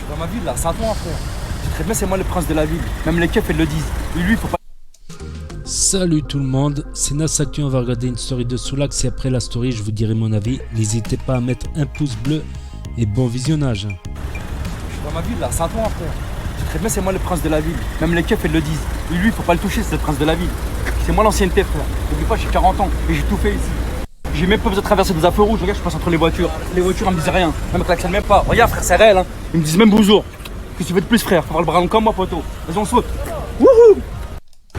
Dans ma ville là, c'est à toi frère. Je sais très bien c'est moi le prince de la ville. Même les keufs ils le disent. Et lui il faut pas. Salut tout le monde, c'est Nasactu, on va regarder une story de Soulax et après la story je vous dirai mon avis. N'hésitez pas à mettre un pouce bleu et bon visionnage. Dans ma ville là, c'est à toi frère. Je sais très bien c'est moi le prince de la ville. Même les keufs ils le disent. Et lui il faut pas le toucher, c'est le prince de la ville. C'est moi l'ancienneté frère. N'oublie pas j'ai 40 ans et j'ai tout fait ici. J'ai même pas besoin de traverser des feux rouges, regarde je passe entre les voitures. Les voitures elles me disent rien, elles me klaxonnent même pas. Regarde frère c'est réel hein. Ils me disent même bonjour. Qu'est-ce que tu veux de plus frère? Faut avoir le bras long comme moi poteau. Vas-y on saute. Wouhou.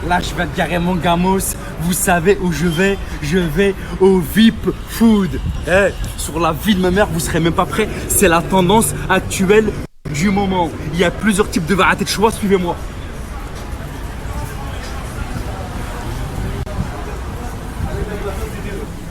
Là je vais te garer mon gamos. Vous savez où je vais au VIP Food. Sur la vie de ma mère vous serez même pas prêts. C'est la tendance actuelle du moment. Il y a plusieurs types de variétés de choix, suivez-moi.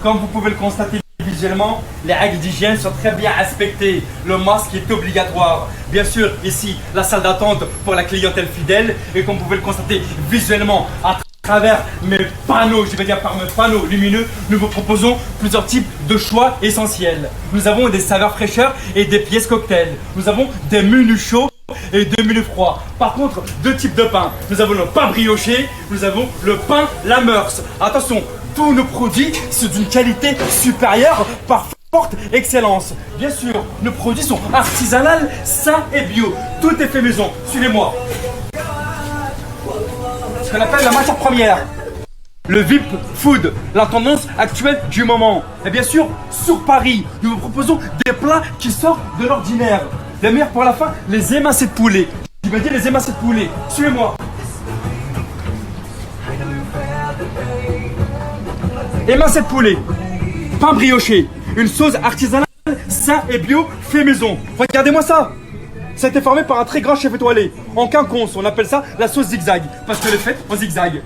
Comme vous pouvez le constater visuellement, les règles d'hygiène sont très bien respectées. Le masque est obligatoire. Bien sûr, ici, la salle d'attente pour la clientèle fidèle. Et comme vous pouvez le constater visuellement, à travers mes panneaux, je vais dire par mes panneaux lumineux, nous vous proposons plusieurs types de choix essentiels. Nous avons des saveurs fraîcheurs et des pièces cocktails. Nous avons des menus chauds et des menus froids. Par contre, deux types de pain. Nous avons le pain brioché, nous avons le pain la mœurs. Attention, tous nos produits sont d'une qualité supérieure par forte excellence. Bien sûr, nos produits sont artisanaux, sains et bio. Tout est fait maison. Suivez-moi. Ce qu'on appelle la matière première. Le VIP Food, la tendance actuelle du moment. Et bien sûr, sur Paris, nous vous proposons des plats qui sortent de l'ordinaire. Les meilleurs pour la fin, les émincés de poulet. Je vais dire les émincés de poulet. Suivez-moi. Émincé de poulet, pain brioché, une sauce artisanale, sain et bio, fait maison. Regardez-moi ça. Ça a été formé par un très grand chef étoilé. En quinconce, on appelle ça la sauce zigzag. Parce que les faites en zigzag.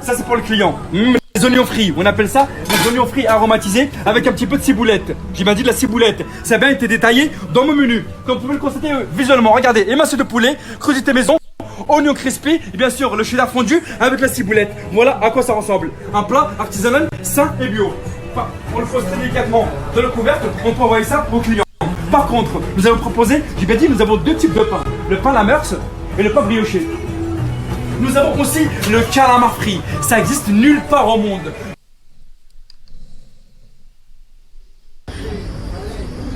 Ça c'est pour le client. Les oignons frits, on appelle ça les oignons frits aromatisés avec un petit peu de ciboulette. J'ai bien dit de la ciboulette. Ça a bien été détaillé dans mon menu. Comme vous pouvez le constater visuellement. Regardez, émincé de poulet, crudité maison, oignon crispy et bien sûr le cheddar fondu avec la ciboulette. Voilà à quoi ça ressemble. Un plat artisanal, sain et bio. Enfin, on le pose très délicatement dans le couvercle, on peut envoyer ça au client. Par contre, nous allons proposer, j'ai bien dit, nous avons deux types de pain. Le pain la mœurs et le pain brioché. Nous avons aussi le calamar frit. Ça existe nulle part au monde.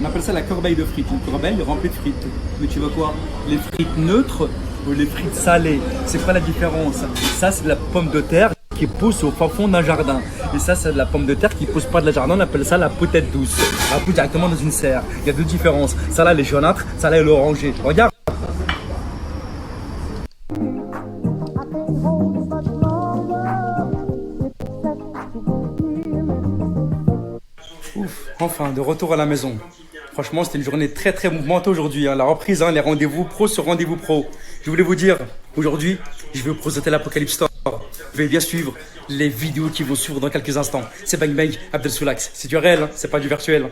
On appelle ça la corbeille de frites. Une corbeille remplie de frites. Mais tu veux quoi? Les frites neutres ou les frites salées? C'est quoi la différence? Ça, c'est de la pomme de terre qui pousse au fin fond d'un jardin. Et ça, c'est de la pomme de terre qui pousse pas de la jardin. On appelle ça la potette douce. Elle pousse directement dans une serre. Il y a deux différences. Ça là, elle est jaunâtre. Ça là, elle est orangée. Regarde. Ouf, enfin, de retour à la maison. Franchement, c'était une journée très très mouvementée aujourd'hui. La reprise, les rendez-vous pro sur rendez-vous pro. Je voulais vous dire, aujourd'hui, je vais vous présenter l'Apocalypse Store. Vous allez bien suivre les vidéos qui vont suivre dans quelques instants. C'est Bang Bang, Abdel Soulax. C'est du réel, c'est pas du virtuel.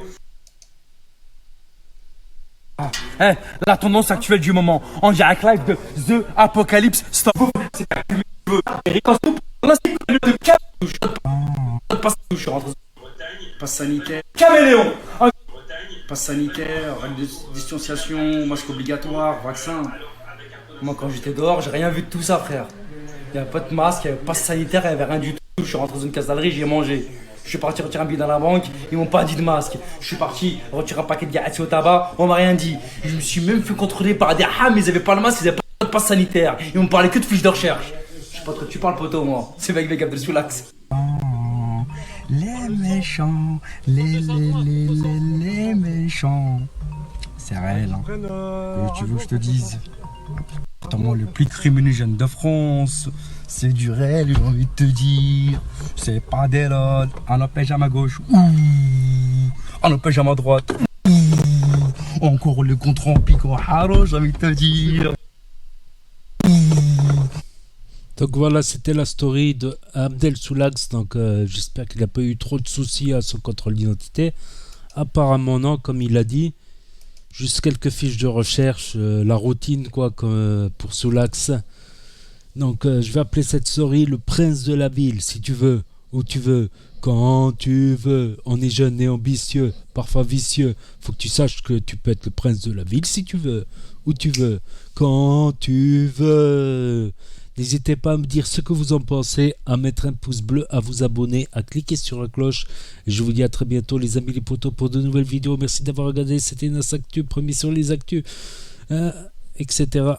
La tendance actuelle du moment, en direct live de The Apocalypse Store. C'est passe sanitaire. Caméléon. Passe sanitaire, règles de distanciation, masque obligatoire, vaccin. Moi, quand j'étais dehors, j'ai rien vu de tout ça, frère. Il n'y avait pas de masque, il n'y avait pas de sanitaire, il n'y avait rien du tout. Je suis rentré dans une casalerie, j'ai mangé. Je suis parti retirer un billet dans la banque, ils m'ont pas dit de masque. Je suis parti retirer un paquet de gâteaux au tabac, on m'a rien dit. Je me suis même fait contrôler par des mais ils n'avaient pas le masque, ils n'avaient pas de passe sanitaire. Ils m'ont parlé que de fiches de recherche. Je sais pas de quoi tu parles, poteau, moi. C'est Bang Bang Abdel Soulax. Les méchants, les méchants. C'est réel, hein. Et tu veux que je te dise? Pourtant, moi, le plus criminogène de France, c'est du réel, j'ai envie de te dire. C'est pas des lots, un pyjama à gauche, un pyjama à droite, encore le contre en piquant, j'ai envie de te dire. Donc voilà, c'était la story de Abdel Soulax. Donc j'espère qu'il n'a pas eu trop de soucis à son contrôle d'identité. Apparemment non, comme il a dit. Juste quelques fiches de recherche, la routine quoi, comme, pour Soulax. Donc je vais appeler cette story le prince de la ville. Si tu veux où tu veux, quand tu veux. On est jeune et ambitieux, parfois vicieux. Faut que tu saches que tu peux être le prince de la ville si tu veux, où tu veux, quand tu veux. N'hésitez pas à me dire ce que vous en pensez, à mettre un pouce bleu, à vous abonner, à cliquer sur la cloche. Et je vous dis à très bientôt les amis les potos pour de nouvelles vidéos. Merci d'avoir regardé, c'était Nas Actu, premier sur les actus, etc.